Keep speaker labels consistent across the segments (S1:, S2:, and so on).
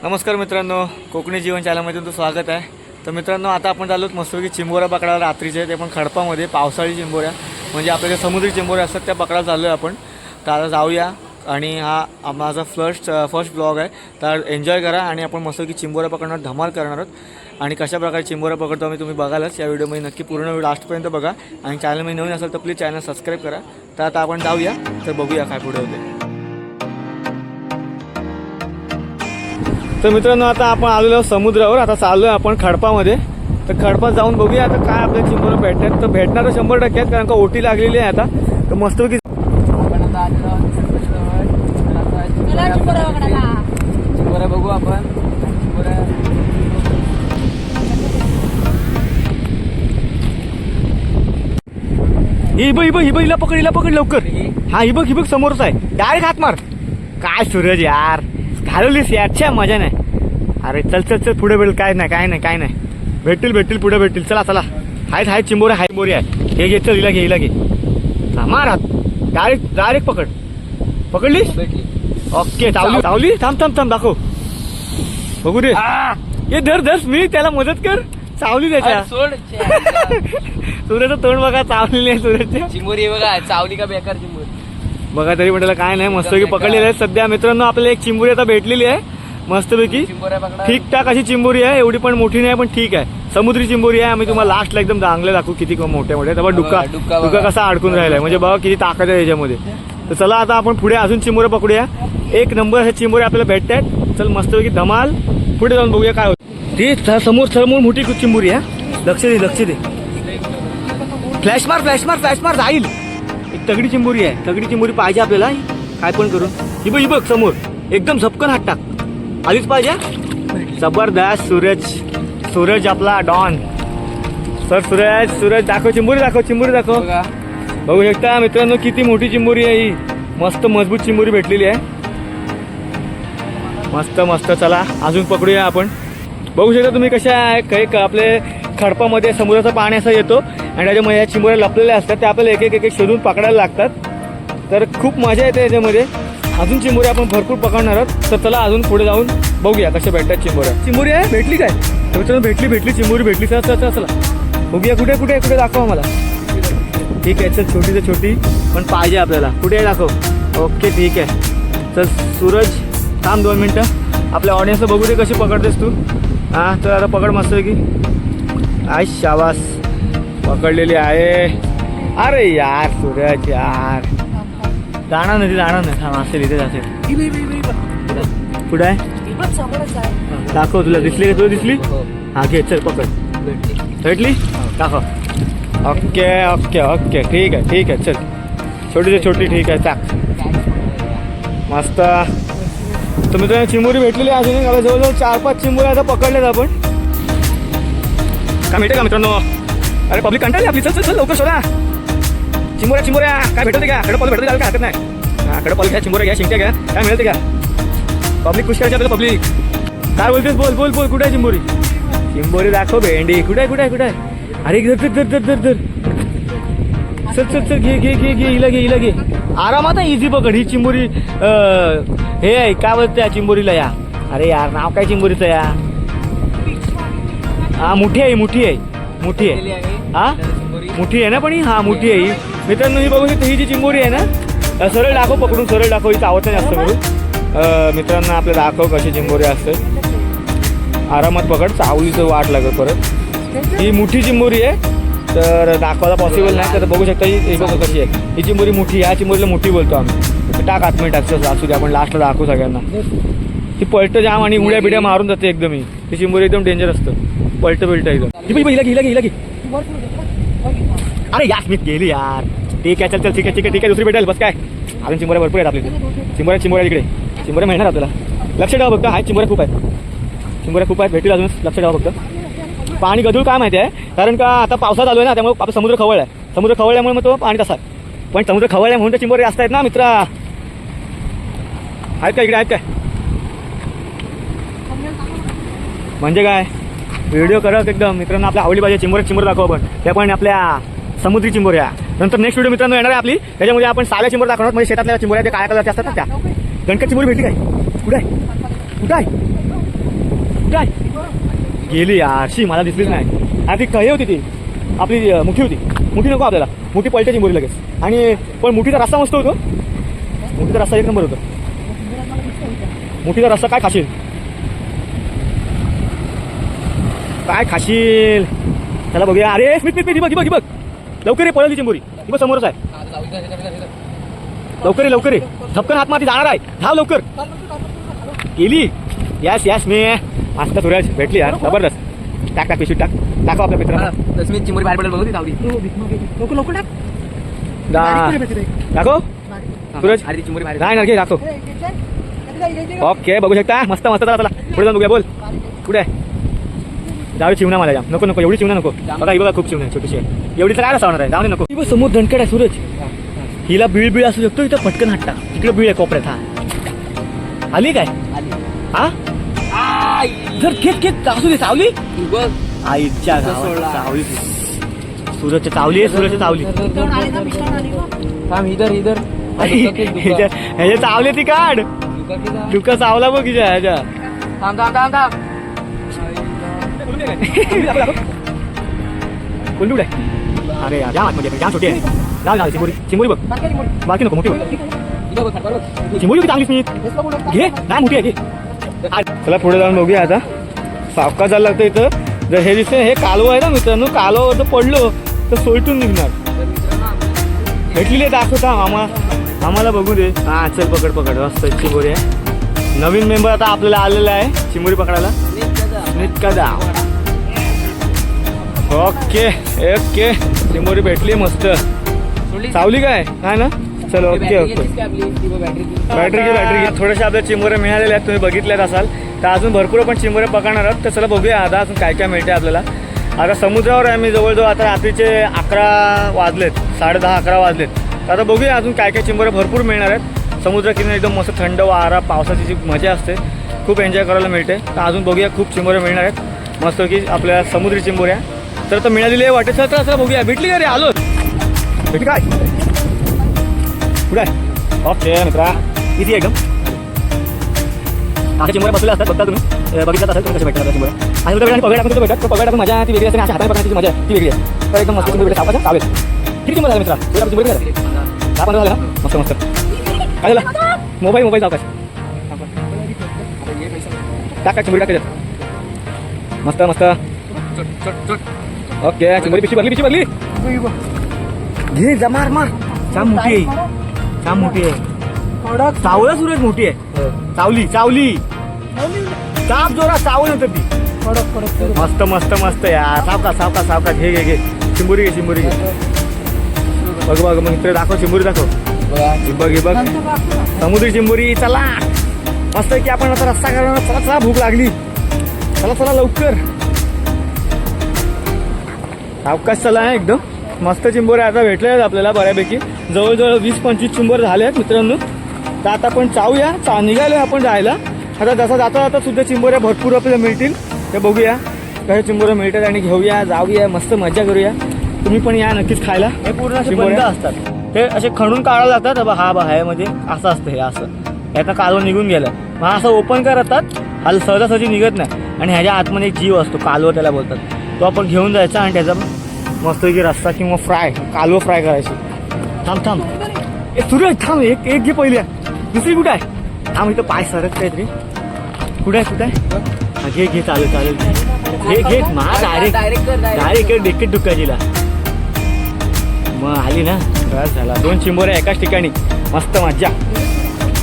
S1: नमस्कार मित्रांनो, कोकणी जीवन चॅनलमध्ये तुमचं स्वागत आहे. तर मित्रांनो, आता आपण चाललो मस्तपैकी चिंबोऱ्या पकडायला रात्रीचे, ते पण खडपामध्ये. पावसाळी चिंबोऱ्या म्हणजे आपल्या ज्या समुद्री चिंबोऱ्या असतात त्या पकडायला चाललो आहे आपण. तर आता जाऊया आणि हा माझा फर्स्ट ब्लॉग आहे. तर एन्जॉय करा आणि आपण मस्तपैकी चिंबोऱ्या पकडणार, धमाल करणार आहोत. आणि कशा प्रकारे चिंबोऱ्या पकडतो आम्ही तुम्ही बघालच या व्हिडिओमध्ये. नक्की पूर्ण लास्टपर्यंत बघा आणि चॅनलमध्ये नवीन असेल तर प्लीज चॅनल सबस्क्राईब करा. तर आता आपण जाऊया, तर बघूया काय पुढे होते. तर मित्रांनो, आता आपण आलेलो समुद्रावर. आता चाललो आहे आपण खडपामध्ये. तर खडपात जाऊन बघूया आता काय आपल्या चिंबोऱ्या भेटतात. तर भेटणार तर 100% आहेत, कारण का ओटी लागलेली आहे आता. तर मस्तपैकी आपण आता आलेलो चिंबोऱ्या बघू आपण. ही बघ हिला पकड लवकर. हा ही बघ समोरच आहे. डायरेक्ट हात मार. काय सूरज यार, घालवलीस याच्या मजा नाही. अरे चल पुढे भेटेल. काय नाही भेटतील पुढे भेटतील. चला हाय चिंबोऱ्या आहे. हे घे, चल हिला घे. मार हात. डायरेक्ट पकडलीस. ओके, चावली. थांब दाखव बघू रे. हे धर मी त्याला मदत कर. चावली त्याच्या. सूर्याचं तोंड बघा, चावलेली आहे सूर्याची
S2: चिंबोरी बघा. चावली का बेकार चिंबोरी
S1: बघा. तरी म्हटलं काय नाही, मस्तपैकी पकडलेली आहे सध्या. मित्रांनो, आपल्याला एक चिंबोरी आता भेटलेली आहे मस्तपैकी. ठीकठाक अशी चिंबोरी आहे, एवढी पण मोठी नाही पण ठीक आहे. समुद्री चिंबोरी आहे. आम्ही तुम्हाला लास्टला एकदम चांगले दाखवू किती मोठे. तेव्हा डुक्का कसा अडकून राहिलाय, म्हणजे बघा किती ताकद आहे याच्यामध्ये. तर चला आता आपण पुढे अजून चिंबोऱ्या पकडूया. एक नंबर अशा चिंबोऱ्या आपल्याला भेटतात. चल मस्तपैकी धमाल. पुढे जाऊन बघूया काय होतं. ती समोर मोठी चिंबोरी आहे. लक्ष दे. फ्लॅश मार जाईल. एक तगडी चिंबोरी आहे. तगडी चिंबोरी पाहिजे आपल्याला, काय पण करून. ही बघ समोर एकदम झपकन हात टाक. आलीच पाहिजे. जबरदस्त. सूरज आपला डॉन. सर सूरज दाखव चिंबोरी दाखव. बघू शकता मित्रांनो किती मोठी चिंबोरी आहे ही. मस्त मजबूत चिंबोरी भेटलेली आहे. मस्त. चला अजून पकडूया आपण. बघू शकता तुम्ही कशा आहे. आपले खडपामध्ये समुद्राचं पाणी असं येतो आणि त्याच्यामध्ये या चिंबोऱ्या लपलेल्या असतात. त्या आपल्याला एक शोधून पकडायला लागतात. तर खूप मजा येते याच्यामध्ये. अजून चिंबोऱ्या आपण भरपूर पकडणार आहोत. तर चला अजून पुढे जाऊन बघूया कशा भेटतात चिंबोऱ्या. चिंबोरी आहे भेटली काय. तर भेटली चिंबोरी भेटली. चला बघूया कुठे दाखवा मला. ठीक आहे, चल छोटी पण पाहिजे आपल्याला. कुठे दाखव. ओके ठीक आहे. चल सूरज थांब 2 मिनटं. आपल्या ऑडियन्सला बघू दे कशी पकडतेस तू. हां तर आता पकड मस्तपैकी. आय शाबास, पकडलेली आहे. अरे यार सूरज यार, जाणार नाही थांब. असेल पुढे आहे. दाखव. तुला दिसली का. तुला दिसली. हा घे, चल पकड. भेटली. दाखव. ओके ठीक आहे. चल छोटी ठीक आहे. टाक. मस्त. तर मित्रांनो चिंबोरी भेटलेली आहे. अजून जवळजवळ 4-5 चिंबोऱ्या आता पकडल्यात आपण. काय मिळते का मित्रांनो. अरे पब्लिक कंटाळली आपली. चल लवकर शोधा. चिंबोऱ्या काय भेटते का. कडपाल भेटते का, हरकत नाही. हा कडपाल घ्या, चिंबोऱ्या घ्या, शिंक्या घ्या. काय मिळते का. पब्लिक खुश करायची आपल्याला. पब्लिक काय बोलतेस. बोल कुठे आहे चिंबोरी दाखव. भेंडी कुठे आहे. अरे धर. चल घे. हिला घे. आरामात आहे. इझी पकड. ही चिंबोरी हे आहे काय बोलते या चिंबोरीला या. अरे यार नाव काय चिंबोरीचं या. हा मोठी आहे. हा मोठी आहे ना पण ही. हा मोठी आहे ही. मित्रांनो ही बघू शकता. ही जी चिंबोरी आहे ना, सरळ दाखव. पकडून सरळ दाखव. ही चावत नाही जास्त करून. मित्रांनो आपल्याला दाखव कशी चिंबोरी असते. आरामात पकड. चावलीचं वाट लागत परत. ही मोठी चिंबोरी आहे. तर दाखवायला पॉसिबल नाही. तर बघू शकता ही बघू कशी आहे. ही चिंबोरी मोठी. ह्या चिंबोरीला मोठी बोलतो आम्ही. टाक आतमध्ये टाकतो. असू दे, आपण लास्टला दाखवू सगळ्यांना. ती पलट जाम आणि उड्या बिड्या मारून जाते एकदम. ही चिंबोरी एकदम डेंजर असतं. पलट एकदम. हिला घे. अरे यार मी गेली यार. ठीक आहे. चल ठीक आहे. दुसरी भेटेल बस. काय अजून चिंबोऱ्या भरपूर आहेत आपल्या. चिंबोऱ्या इकडे. चिंबोऱ्या मिळणार आपल्याला. लक्ष ठेवा फक्त. हाय चिंबोऱ्या खूप आहेत. भेटतील अजून. लक्ष ठेवा फक्त. पाणी गढूळ काय माहिती आहे, कारण का आता पावसाळा चालू आहे ना, त्यामुळे आपला समुद्र खवळल्यामुळे मग तो पाणी तसा आहे. पण समुद्र खवळल्या म्हणून तर चिंबोऱ्या असतात ना मित्रा. आहेत का इकडे. काय म्हणजे काय व्हिडिओ करत एकदम. मित्रांनो आपल्या आवडली पाहिजे. चिंबोऱ्या दाखवू आपण. त्या पण आपल्या समुद्री चिंबोऱ्या. नंतर नेक्स्ट व्हिडिओ मित्रांनो येणार आहे आपली. त्याच्यामध्ये आपण साध्या चिंबोऱ्या दाखवणार. म्हणजे शेतातल्या चिंबोऱ्या त्या काळ्या कलरच्या असतात ना त्या. गणकट चिंबोरी भेटली काय. कुठे आहे. कुठे आहे? गेली यारशी, मला दिसलीच नाही. आणि ती हे होती, ती आपली मुठी होती. मुठी नको आपल्याला, मुठी पलटे चिंबोरी लगेच. आणि पण मुठीचा रस्सा मस्त होतो. मुठीचा रस्सा एक नंबर होतो. मुठीचा रस्सा काय खाशील? काय खाशील? त्याला बघूया. अरे स्मित स्मित, बघ बघ बघ, लवकर ये, पळली चिंबोरी. ही बघ समोरच आहे. लवकर ये, लवकर ये, झपकन हात माती जाणार आहे. धाव लवकर. गेली. यस यस, मी मस्त सूरज भेटली यार, जबरदस्त. टाक टाक, पिशवीत टाक. दाखव आपल्या मित्रांना.
S2: मी चिंबोरी बाहेर पडेल बघू ती चावली.
S3: लवकर टाक.
S1: दाखव सूरज.
S2: अरे ती चिंबोरी बाहेर.
S1: नाही ना, घे दाखव. ओके, बघू शकता. मस्त मस्त. चला चला पुढे जाऊन बघूया. बोल कुठे आहे? जाऊ चिवणा मला. नको नको, एवढी चिवणा नको. बघा ही बघा, खूप चिवणा आहे, छोटीशी आहे. एवढी तर काय रस्सा होणार आहे? जाऊ दे, नको. ही बघ समोर दणकड आहे सूरज. हिला बीळ बीळ असू शकतो. इथं पटकन हट्टा. इकडे बीळ आहे कोपऱ्यात. हा आली काय? हा जर घेत घेत असू दे. चावली आईच्या गावात चावली. सूरजची चावली आहे, सूरजची चावली.
S2: थांब, इधर इधर.
S1: ह्याच्या चावले ती काढ. डुका चावला बघ हिच्या ह्याच्या.
S2: थांब थांब थांब थांब.
S1: कोल्डूड आहे. अरे यार, जाम आतमध्ये, जाम छोटी आहे. जाऊ जाऊ, चिंबोरी चिंबोरी बघ. बाकी नको, मोठी बघ. चिंबोरी होती चांगलीच. मी घे, नाही मोठी आहे, घे. चला पुढे जाऊन बघूया आता. सावकाश जायला लागतं इथं. जर हे दिसते, हे कालवं आहे ना मित्रांनो, कालवं जर पडलो तर सोलटून निघणार. भेटलेली आहे, दाखवता आम्हाला बघू दे. हा चल, पकड पकड. मस्त चिंबोरी आहे. नवीन मेंबर आता आपल्याला आलेला आहे चिंबोरी पकडायला. नित्कदा. ओके ओके, चिंबोरी भेटली. मस्त चावली काय? नाही ना. चलो ओके ओके. बॅटरी घे. थोडेसे आपल्या चिंबोऱ्या मिळालेल्या आहेत, तुम्ही बघितल्यात असाल. तर अजून भरपूर आपण चिंबोऱ्या पकडणार आहोत. तर चला बघूया आता अजून काय काय मिळते आपल्याला. आता समुद्रावर आहे मी जवळजवळ. आता रात्रीचे 11 वाजलेत, 10:30 11 वाजलेत. तर आता बघूया अजून काय काय चिंबोऱ्या भरपूर मिळणार आहेत. समुद्र किनारी एकदम मस्त थंड वारा, पावसाची जी मजा असते, खूप एन्जॉय करायला मिळते. तर अजून बघूया, खूप चिंबोऱ्या मिळणार आहेत मस्त की आपल्या समुद्री चिंबोऱ्या. तर मिळालेली आहे वाटेत. चला चला बघूया. भेटली का रे? आलो. भेटली काय? कुठे आहे? ओके मित्रा, किती एकदम अशा चिंबोऱ्या बसलेल्या असतात. बघता तुम्ही, बघितलं असेल तुम्ही कसे भेटतात चिंबोऱ्या. आणि उद्या पगड आपण भेटतात. तो पगड आपण मजा ती वेगळी असते. अशा हाताने पकडण्याची मजा ती वेगळी आहे. तर एकदम मस्त चिंबोरी सावकाश चावेल. किती किंमत झाली मित्रा? आपण चिंबोरी झाली 10-15 झाले ना. मस्त मस्त. काय झालं? मोबाईल सावकाश टाका. चिंबोरी टाक. मस्त मस्त. ओके, चिंबोरी पिशवी भरली. घे जा, मार मार. छान मोठी आहे, छान मोठी आहे. चावला सूरज, मोठी आहे. चावली चाप जोरा चावल होतं ती. मस्त मस्त मस्त यार. सावकाश. घे. चिंबोरी घे. बघ मग मित्र, दाखव चिंबोरी दाखव. बघ समुद्री चिंबोरी. चला मस्त की आपण आता रस्ता करणार. चला भूक लागली. चला लवकर. सावकाश चला. एकदम मस्त चिंबोऱ्या आता भेटल्या आहेत आपल्याला बऱ्यापैकी. जवळजवळ 20-25 चिंबोर झाले आहेत मित्रांनो. तर आता आपण चावूया. निघालो आपण जायला. आता जसा जाता सुद्धा चिंबोऱ्या भरपूर आपल्याला मिळतील. ते बघूया काही चिंबोऱ्या मिळतात आणि घेऊया, जाऊया, मस्त मजा करूया. तुम्ही पण या नक्कीच खायला. हे पूर्ण चिंबोऱ्या असतात, ते असे खणून काढावं लागतात. हा ह्यामध्ये असं असतं. हे असं याचा कालवं निघून गेलं. मग असं ओपन करतात. हा सहजासहजी निघत नाही. आणि ह्याच्या आतमध्ये एक जीव असतो, कालवं त्याला बोलतात. तो आपण घेऊन जायचा आणि त्याचा मस्त की रस्सा किंवा फ्राय, कालवं फ्राय करायची. थांब. सूरज थांब. एक घे पहिल्या. दुसरी कुठे आहे? थांब, इथं पाय सरकत काहीतरी. कुठे आहे? घे. चालेल. घे. डायरेक्ट डेक्केट डुक्काजीला. मग आली ना, बस झाला. 2 चिंबोऱ्या एकाच ठिकाणी. मस्त मज्जा.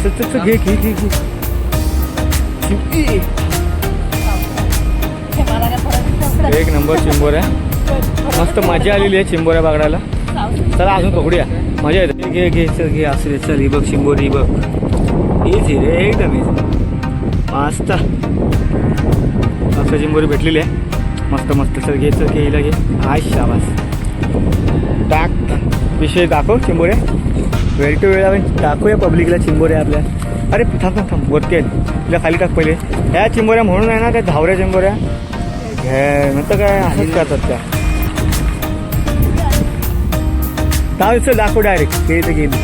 S1: चल घे. एक नंबर चिंबोऱ्या. मस्त मजा आलेली आहे चिंबोऱ्या पकडायला. चला अजून पकडूया, मजा येते. घे. चल असू. चल ही बघ चिंबोरी बघ. इझी रे, एकदम इझी. मस्त चिंबोरी भेटलेली आहे. मस्त. चल घे. हिला घे. हाय शाबास. टाक. विषय दाखव चिंबोऱ्या. वेळ टू वेळ आपण दाखवूया पब्लिकला चिंबोऱ्या आपल्या. अरे थांब. वरती आहे, तिला खाली टाक पहिले. ह्या चिंबोऱ्या म्हणून आहे ना, त्या धावऱ्या चिंबोऱ्या. नंतर काय असंच करतात त्या. चल दाखव डायरेक्ट. ते इथे गेली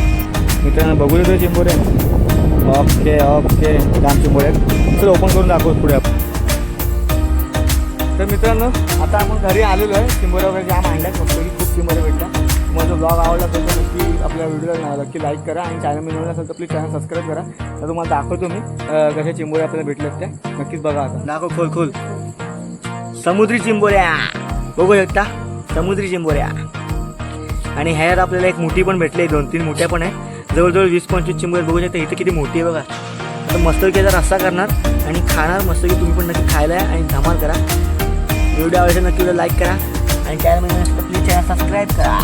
S1: मित्रांनो. बघू देतो चिंबोऱ्या. ओके. दाम चिंबोऱ्या. चल ओपन करून दाखव पुढे आपण. तर मित्रांनो आता आपण घरी आलेलो आहे. चिंबोऱ्या वगैरे जाम आणल्यात मस्त की खूप चिंबोऱ्या भेटल्या. तुम्हाला जो ब्लॉग आवडला तर नक्की आपल्या व्हिडिओला नक्की लाईक करा आणि चॅनल मी नवीन असेल तर प्लीज चॅनल सबस्क्राईब करा. तर तुम्हाला दाखवतो मी कशा चिंबोऱ्या आपल्याला भेटल्यात त्या नक्कीच बघा. आता दाखव खोल समुद्री चिंबोऱ्या बघू शकता. समुद्री चिंबोऱ्या आणि ह्यात आपल्याला एक मोठी पण भेटली. 2-3 मोठ्या पण आहे. जवळजवळ 20-25 चिंबोऱ्या बघू शकता. इथे किती मोठी आहे बघा. आता मस्तपैकी रस्सा करणार आणि खाणार मस्तपैकी. तुम्ही पण नक्की खायला या आणि धमाल करा. व्हिडिओ आवडला नक्की लाईक करा आणि चॅनल प्लीज चॅनल सबस्क्राईब करा.